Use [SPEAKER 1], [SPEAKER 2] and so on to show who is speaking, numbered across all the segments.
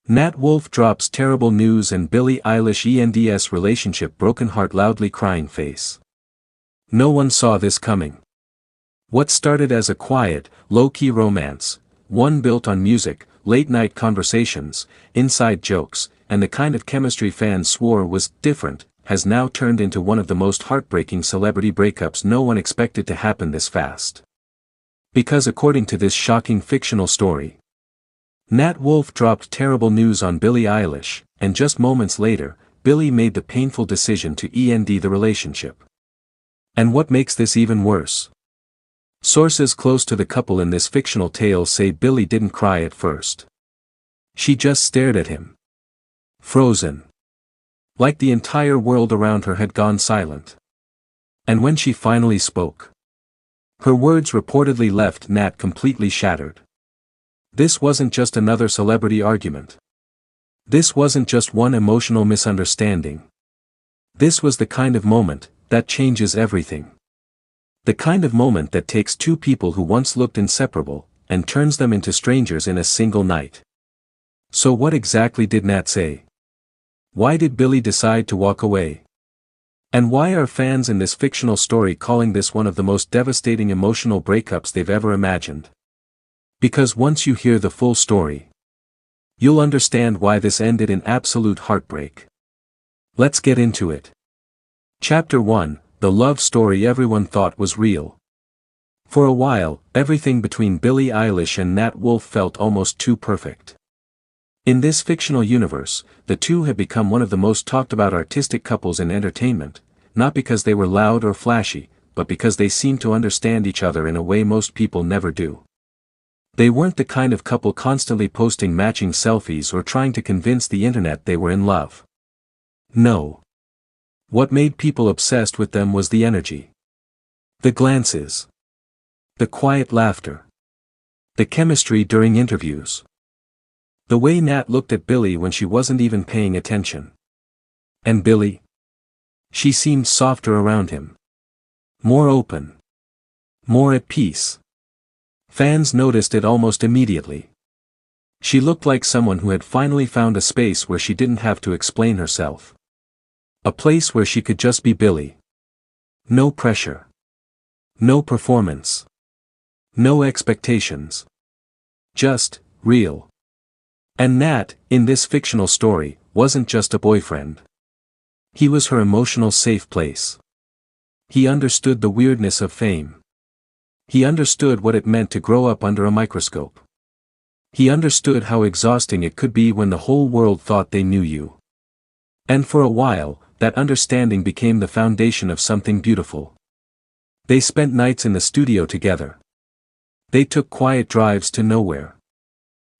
[SPEAKER 1] Nat Wolff drops terrible news and Billie Eilish ends relationship broken heart loudly crying face. No one saw this coming. What started as a quiet, low-key romance, one built on music, late-night conversations, inside jokes, and the kind of chemistry fans swore was different, has now turned into one of the most heartbreaking celebrity breakups no one expected to happen this fast. Because according to this shocking fictional story, Nat Wolff dropped terrible news on Billie Eilish, and just moments later, Billie made the painful decision to end the relationship. And what makes this even worse? Sources close to the couple in this fictional tale say Billie didn't cry at first. She just stared at him. Frozen. Like the entire world around her had gone silent. And when she finally spoke, her words reportedly left Nat completely shattered. This wasn't just another celebrity argument. This wasn't just one emotional misunderstanding. This was the kind of moment that changes everything. The kind of moment that takes two people who once looked inseparable and turns them into strangers in a single night. So what exactly did Nat say? Why did Billie decide to walk away? And why are fans in this fictional story calling this one of the most devastating emotional breakups they've ever imagined? Because once you hear the full story, you'll understand why this ended in absolute heartbreak. Let's get into it. Chapter 1, the love story everyone thought was real. For a while, everything between Billie Eilish and Nat Wolff felt almost too perfect. In this fictional universe, the two had become one of the most talked about artistic couples in entertainment, not because they were loud or flashy, but because they seemed to understand each other in a way most people never do. They weren't the kind of couple constantly posting matching selfies or trying to convince the internet they were in love. No. What made people obsessed with them was the energy. The glances. The quiet laughter. The chemistry during interviews. The way Nat looked at Billie when she wasn't even paying attention. And Billie? She seemed softer around him. More open. More at peace. Fans noticed it almost immediately. She looked like someone who had finally found a space where she didn't have to explain herself. A place where she could just be Billie. No pressure. No performance. No expectations. Just, real. And Nat, in this fictional story, wasn't just a boyfriend. He was her emotional safe place. He understood the weirdness of fame. He understood what it meant to grow up under a microscope. He understood how exhausting it could be when the whole world thought they knew you. And for a while, that understanding became the foundation of something beautiful. They spent nights in the studio together. They took quiet drives to nowhere.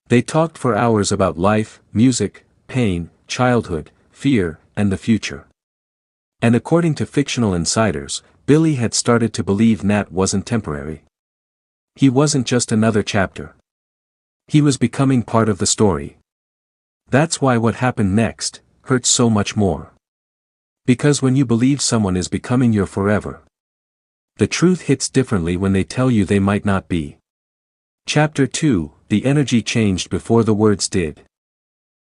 [SPEAKER 1] They talked for hours about life, music, pain, childhood, fear, and the future. And according to fictional insiders, Billie had started to believe Nat wasn't temporary. He wasn't just another chapter. He was becoming part of the story. That's why what happened next hurts so much more. Because when you believe someone is becoming your forever, the truth hits differently when they tell you they might not be. Chapter 2, the energy changed before the words did.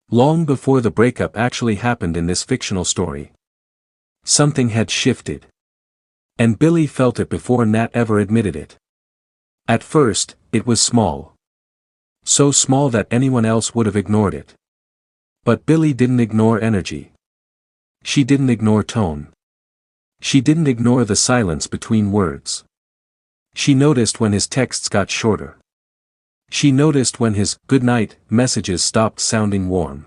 [SPEAKER 1] Long before the breakup actually happened in this fictional story, something had shifted. And Billie felt it before Nat ever admitted it. At first, it was small. So small that anyone else would have ignored it. But Billie didn't ignore energy. She didn't ignore tone. She didn't ignore the silence between words. She noticed when his texts got shorter. She noticed when his "good night" messages stopped sounding warm.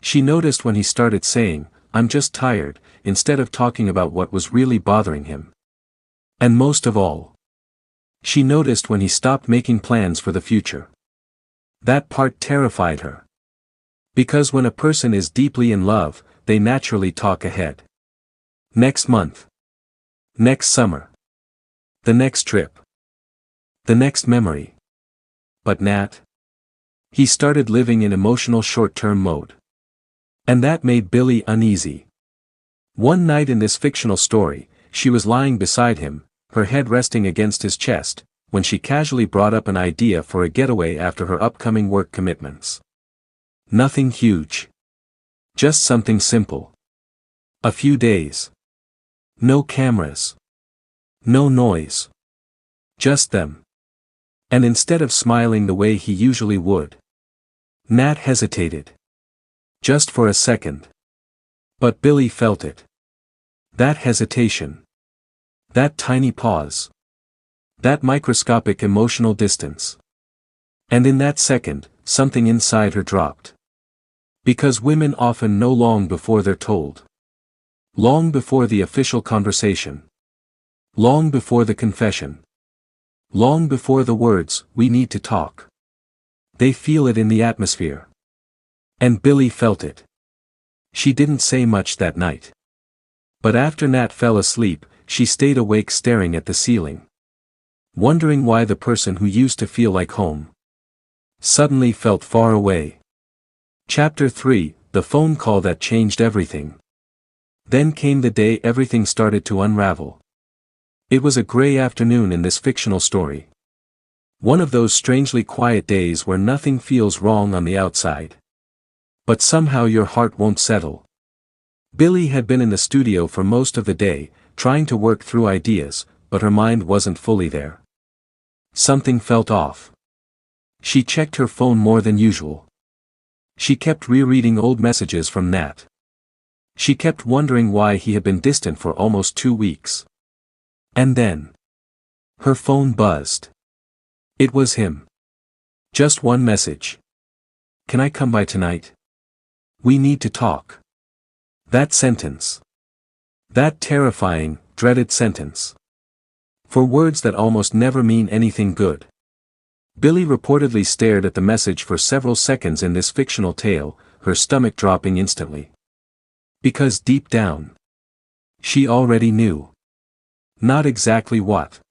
[SPEAKER 1] She noticed when he started saying, "I'm just tired," instead of talking about what was really bothering him. And most of all, she noticed when he stopped making plans for the future. That part terrified her. Because when a person is deeply in love, they naturally talk ahead. Next month. Next summer. The next trip. The next memory. But Nat? He started living in emotional short-term mode. And that made Billie uneasy. One night in this fictional story, she was lying beside him, her head resting against his chest, when she casually brought up an idea for a getaway after her upcoming work commitments. Nothing huge. Just something simple. A few days. No cameras. No noise. Just them. And instead of smiling the way he usually would, Nat hesitated. Just for a second. But Billie felt it. That hesitation. That tiny pause. That microscopic emotional distance. And in that second, something inside her dropped. Because women often know long before they're told. Long before the official conversation. Long before the confession. Long before the words, "we need to talk." They feel it in the atmosphere. And Billie felt it. She didn't say much that night. But after Nat fell asleep, she stayed awake staring at the ceiling. Wondering why the person who used to feel like home suddenly felt far away. Chapter 3, The Phone Call That Changed Everything. Then came the day everything started to unravel. It was a gray afternoon in this fictional story. One of those strangely quiet days where nothing feels wrong on the outside. But somehow your heart won't settle. Billie had been in the studio for most of the day, trying to work through ideas, but her mind wasn't fully there. Something felt off. She checked her phone more than usual. She kept rereading old messages from Nat. She kept wondering why he had been distant for almost 2 weeks. And then her phone buzzed. It was him. Just one message. "Can I come by tonight? We need to talk." That sentence. That terrifying, dreaded sentence. For words that almost never mean anything good. Billie reportedly stared at the message for several seconds in this fictional tale, her stomach dropping instantly. Because deep down, she already knew. Not exactly what.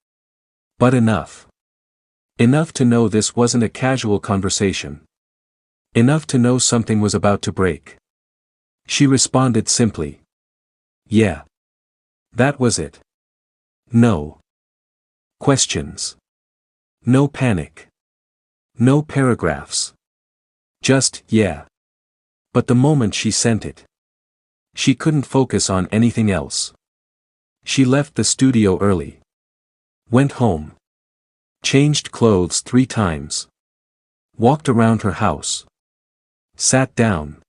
[SPEAKER 1] But enough. Enough to know this wasn't a casual conversation. Enough to know something was about to break. She responded simply. Yeah. That was it. No questions. No panic. No paragraphs. Just, yeah. But the moment she sent it, she couldn't focus on anything else. She left the studio early. Went home. Changed clothes 3 times. Walked around her house. Sat down.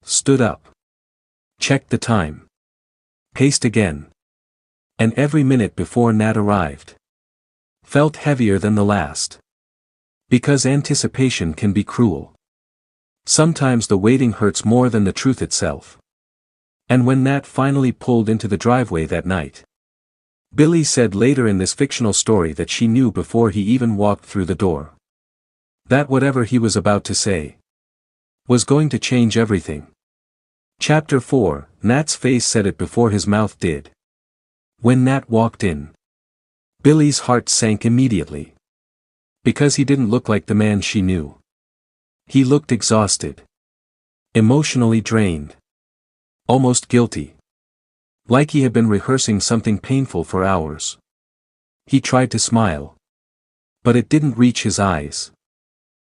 [SPEAKER 1] Stood up. Checked the time. Paced again. And every minute before Nat arrived felt heavier than the last. Because anticipation can be cruel. Sometimes the waiting hurts more than the truth itself. And when Nat finally pulled into the driveway that night, Billie said later in this fictional story that she knew before he even walked through the door. That whatever he was about to say was going to change everything. Chapter 4, Nat's face said it before his mouth did. When Nat walked in, Billie's heart sank immediately. Because he didn't look like the man she knew. He looked exhausted. Emotionally drained. Almost guilty. Like he had been rehearsing something painful for hours. He tried to smile. But it didn't reach his eyes.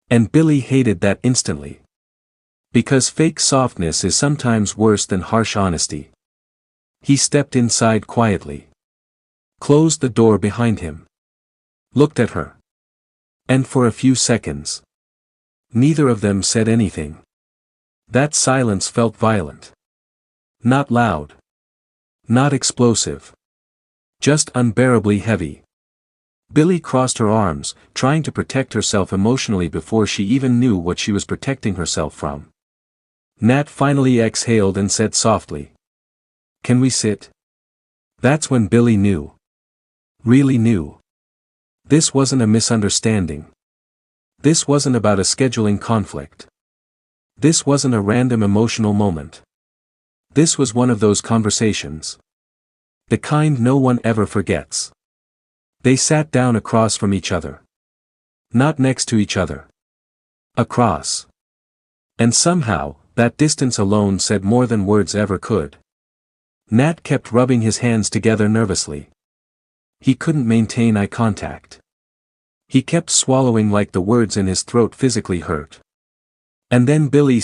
[SPEAKER 1] And Billie hated that instantly. Because fake softness is sometimes worse than harsh honesty. He stepped inside quietly. Closed the door behind him. Looked at her. And for a few seconds, neither of them said anything. That silence felt violent. Not loud. Not explosive. Just unbearably heavy. Billie crossed her arms, trying to protect herself emotionally before she even knew what she was protecting herself from. Nat finally exhaled and said softly, "Can we sit?" That's when Billie knew. Really knew. This wasn't a misunderstanding. This wasn't about a scheduling conflict. This wasn't a random emotional moment. This was one of those conversations. The kind no one ever forgets. They sat down across from each other. Not next to each other. Across. And somehow, that distance alone said more than words ever could. Nat kept rubbing his hands together nervously. He couldn't maintain eye contact. He kept swallowing like the words in his throat physically hurt. And then Billie